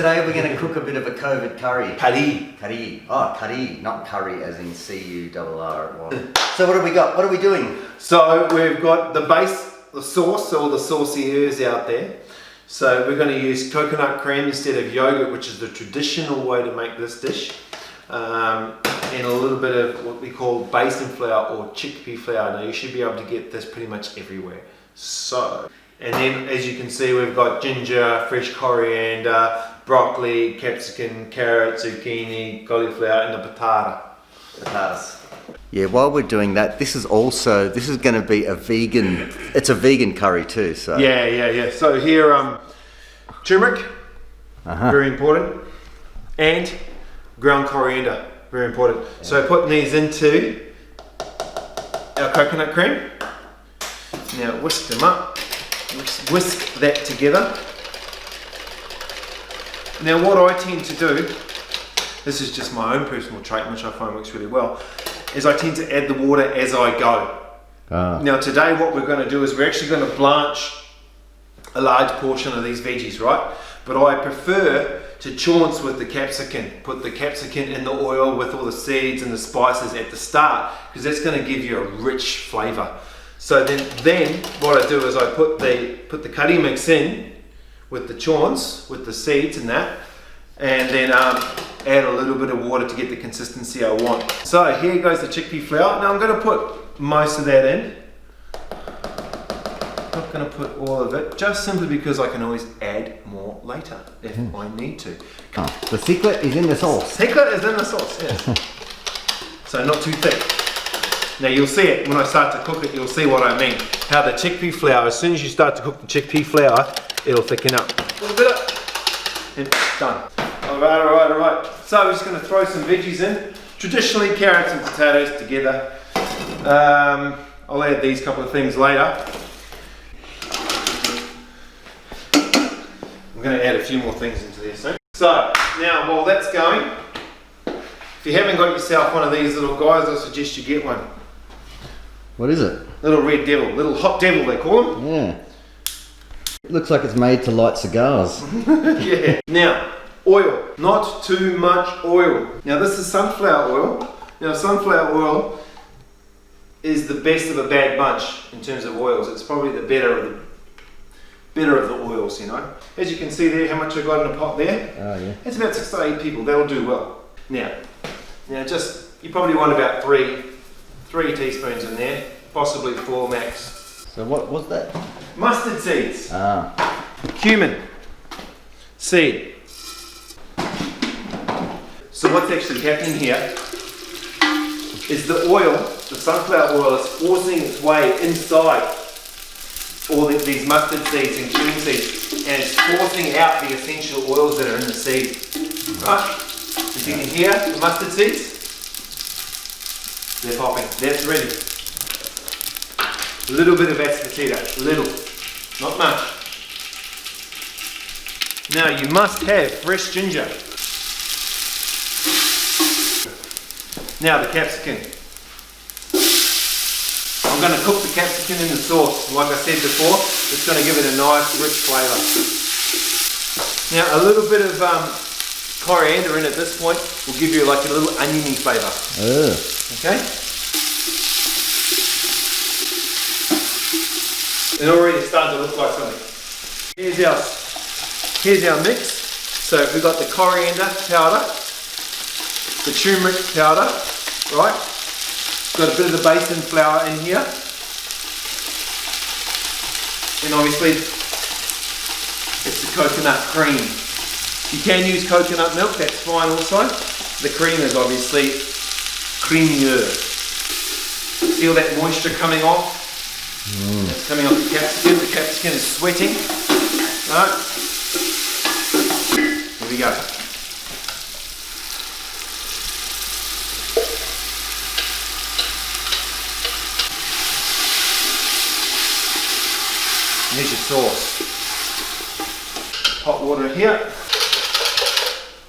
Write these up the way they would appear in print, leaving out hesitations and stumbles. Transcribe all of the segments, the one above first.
today we're going to cook a bit of a COVID curry. Curry. Curry. Oh, curry, not curry as in C-U-R-R. So what have we got? What are we doing? So we've got the base, the sauce, all the sauciers out there. So we're going to use coconut cream instead of yogurt, which is the traditional way to make this dish. And a little bit of what we call basin flour or chickpea flour. Now you should be able to get this pretty much everywhere. So, and then as you can see, we've got ginger, fresh coriander, broccoli, capsicum, carrot, zucchini, cauliflower, and the Potatoes. Yeah, while we're doing that, this is going to be a vegan, it's a vegan curry too, so. Yeah. So here, turmeric, very important, and ground coriander, very important. Yeah. So putting these into our coconut cream. Now whisk them up, whisk that together. Now what I tend to do, this is just my own personal trait which I find works really well, is I tend to add the water as I go. Now today what we're going to do is we're actually going to blanch a large portion of these veggies, right? But I prefer to chaunce with the capsicum, put the capsicum in the oil with all the seeds and the spices at the start, because that's going to give you a rich flavour. So then what I do is I put the curry mix in with the chaunce, with the seeds and that, and then add a little bit of water to get the consistency I want. So here goes the chickpea flour. Now I'm going to put most of that in. Not going to put all of it, just simply because I can always add more later if I need to. The secret is in the sauce. Secret is in the sauce, yes. So not too thick. Now you'll see it when I start to cook it, you'll see what I mean. How the chickpea flour, as soon as you start to cook the chickpea flour, it'll thicken up. A little bit up, and done. Alright. So we're just going to throw some veggies in. Traditionally, carrots and potatoes together. I'll add these couple of things later. I'm going to add a few more things into this. So now while that's going, if you haven't got yourself one of these little guys, I suggest you get one. What is it? Little red devil, little hot devil they call them. Yeah. It looks like it's made to light cigars. Yeah. Now, oil. Not too much oil. Now this is sunflower oil. Now sunflower oil is the best of a bad bunch in terms of oils. It's probably the better of the oils, you know. As you can see there, how much I got in a pot there. Oh yeah. It's about 6 to 8 people. That'll do well. Now just you probably want about three teaspoons in there, possibly 4 max. So what was that? Mustard seeds. Cumin seed. So what's actually happening here is the oil, the sunflower oil, is forcing its way inside all these mustard seeds and cumin seeds, and it's forcing out the essential oils that are in the seed. Right? As you can hear, the mustard seeds, they're popping. That's ready. A little bit of assafoetida, little, not much. Now you must have fresh ginger. Now the capsicum. I'm going to cook the capsicum in the sauce. Like I said before, it's going to give it a nice rich flavour. Now a little bit of coriander in at this point will give you like a little oniony flavour. Okay? It already starting to look like something. Here's our mix. So we've got the coriander powder, the turmeric powder, right? Got a bit of the basin flour in here. And obviously, it's the coconut cream. You can use coconut milk, that's fine also. The cream is obviously creamier. Feel that moisture coming off? It's coming off the capsicum. The capsicum is sweating. Right. Here we go. Here's your sauce. Hot water here.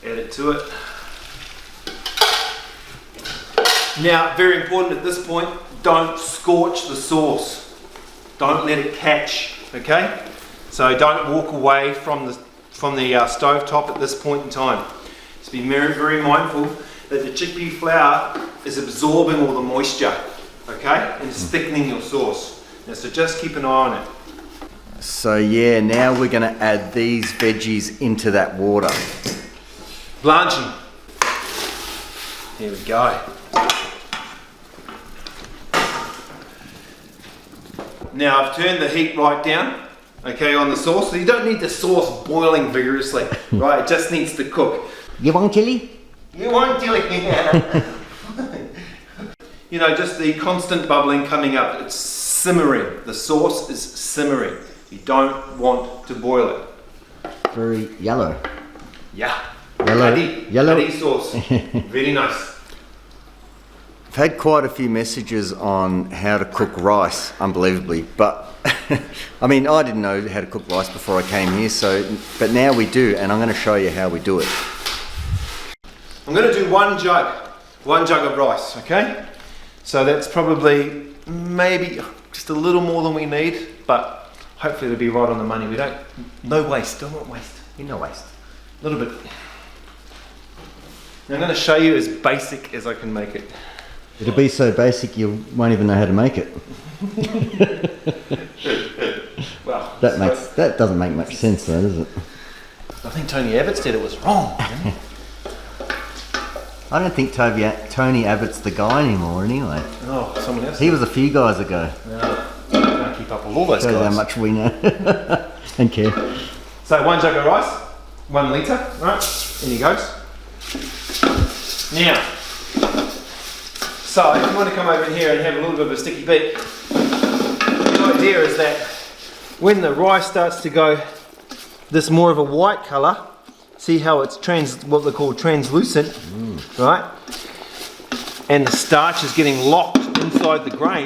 Add it to it. Now, very important at this point, don't scorch the sauce. Don't let it catch, okay? So don't walk away from from the stove top at this point in time. So be very, very mindful that the chickpea flour is absorbing all the moisture, okay, and it's thickening your sauce. Now, so just keep an eye on it. So yeah, now we're going to add these veggies into that water. Blanching. Here we go. Now I've turned the heat right down, okay, on the sauce. So you don't need the sauce boiling vigorously, right? It just needs to cook. You want chili? You want chili? You know, just the constant bubbling coming up. It's simmering. The sauce is simmering. You don't want to boil it. Very yellow. Yeah. Yellow. Paddy sauce. Very nice. I've had quite a few messages on how to cook rice, unbelievably, but I mean, I didn't know how to cook rice before I came here, but now we do, and I'm going to show you how we do it. I'm going to do one jug of rice, okay? So that's probably maybe just a little more than we need, but hopefully it'll be right on the money. No waste, don't want waste. No waste. A little bit. Now I'm going to show you as basic as I can make it. It'll be so basic you won't even know how to make it. Well, that doesn't make much sense though, does it? I think Tony Abbott said it was wrong. I don't think Tony Abbott's the guy anymore anyway. Oh, someone else? He was a few guys ago. No, I can't keep up with all those Shows guys. how much we know and care. So 1 jug of rice, 1 litre, right? In he goes. Now, so if you want to come over here and have a little bit of a sticky beat, the idea is that when the rice starts to go this more of a white colour, see how it's what they call translucent, right? And the starch is getting locked inside the grain,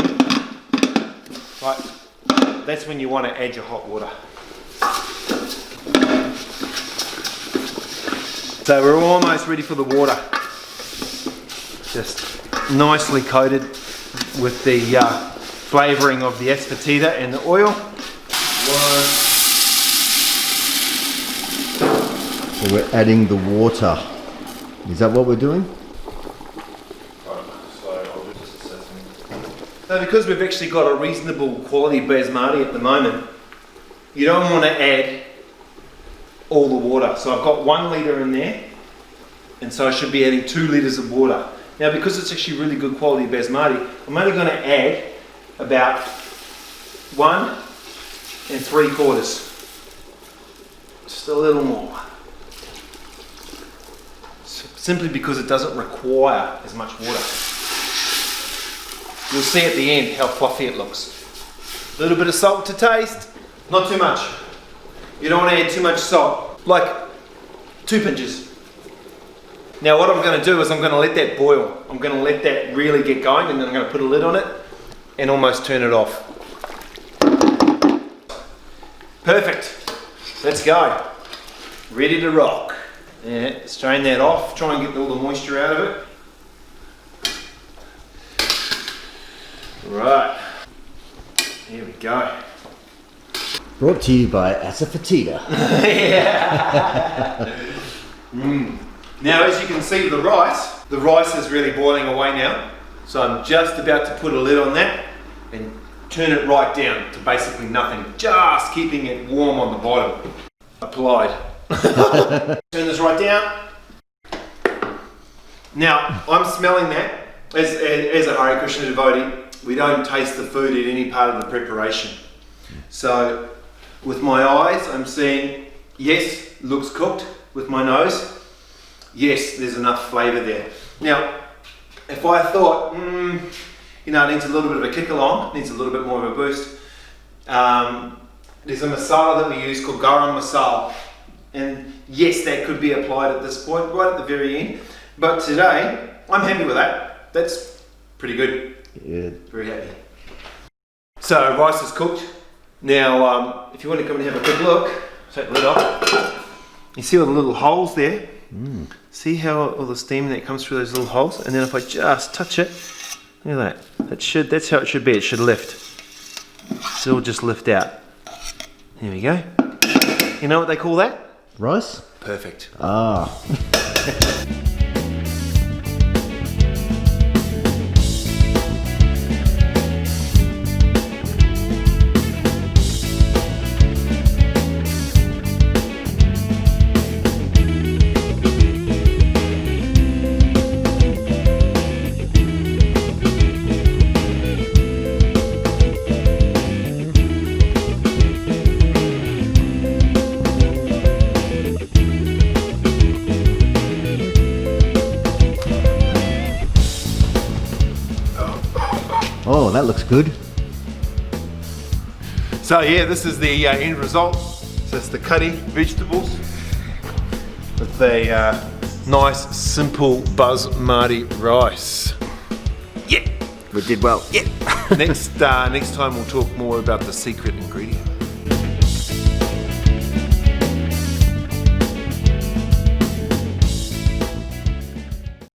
right? That's when you want to add your hot water. So we're almost ready for the water. Just nicely coated with the flavouring of the asafetida and the oil. So we're adding the water. Is that what we're doing? So because we've actually got a reasonable quality basmati at the moment, you don't want to add all the water. So I've got 1 litre in there, and so I should be adding 2 litres of water. Now because it's actually really good quality basmati, I'm only going to add about 1 3/4. Just a little more. Simply because it doesn't require as much water. You'll see at the end how fluffy it looks. A little bit of salt to taste, not too much. You don't want to add too much salt, like 2 pinches. Now what I'm going to do is I'm going to let that boil. I'm going to let that really get going, and then I'm going to put a lid on it and almost turn it off. Perfect. Let's go. Ready to rock. Yeah, strain that off, try and get all the moisture out of it. Right, here we go. Brought to you by asafetida. Yeah. Now as you can see the rice is really boiling away now. So I'm just about to put a lid on that and turn it right down to basically nothing. Just keeping it warm on the bottom. Applied. Turn this right down. Now I'm smelling that. As a Hare Krishna devotee, we don't taste the food in any part of the preparation. So with my eyes I'm seeing, yes, looks cooked. With my nose, yes, there's enough flavour there. Now if I thought, you know, it needs a little bit of a kick along, needs a little bit more of a boost, there's a masala that we use called garam masala. And yes, that could be applied at this point, right at the very end. But today, I'm happy with that. That's pretty good. Yeah. Very happy. So, rice is cooked. Now, if you want to come and have a quick look, take the lid off. You see all the little holes there? See how all the steam that comes through those little holes? And then if I just touch it, look at that. That's how it should be. It should lift. So it'll just lift out. There we go. You know what they call that? rice? Perfect. Ah. Oh, that looks good. So yeah, this is the end result. So it's the curry vegetables with a nice, simple basmati rice. Yeah, We did well. yeah. Next time we'll talk more about the secret ingredient.